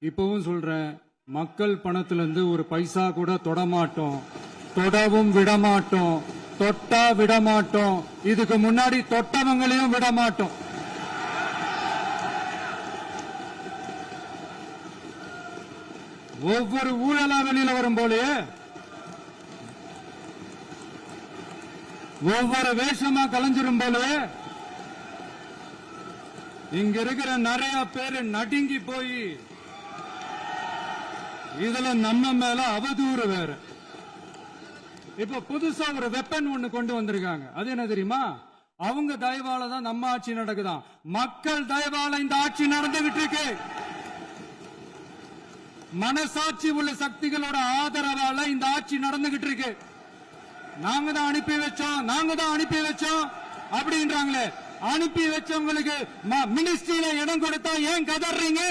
இப்பவும் சொல்றேன், மக்கள் பணத்துல இருந்து ஒரு பைசா கூட தொடமாட்டோம், தொடவும் விடமாட்டோம், தொட்டா விடமாட்டோம், இதுக்கு முன்னாடி தொட்டவங்களையும் விடமாட்டோம். ஒவ்வொரு ஊழலா வெளியில வரும் போலயே ஒவ்வொரு வேஷமா கலைஞ்சிரும் போலயே இங்க இருக்கிற நிறைய பேரு நடுங்கி போய் இதுல நம்ம மேல அவதூறு வேற. இப்ப புதுசா ஒரு வெப்பன் ஒண்ணு கொண்டு வந்திருக்காங்க. அது என்ன தெரியுமா? அவங்க தயவால தான் நம்ம ஆட்சி நடக்குதாம். மக்கள் தயவால இந்த ஆட்சி நடந்துகிட்டு இருக்கு. மனசாட்சி உள்ள சக்திகளோட ஆதரவால இந்த ஆட்சி நடந்துகிட்டு இருக்கு. நாங்க தான் அனுப்பி வச்சோம் அப்படின்றாங்களே. அனுப்பி வச்சவங்களுக்கு மினிஸ்ட்ரியில இடம் கொடுத்தா ஏன் கதறீங்க?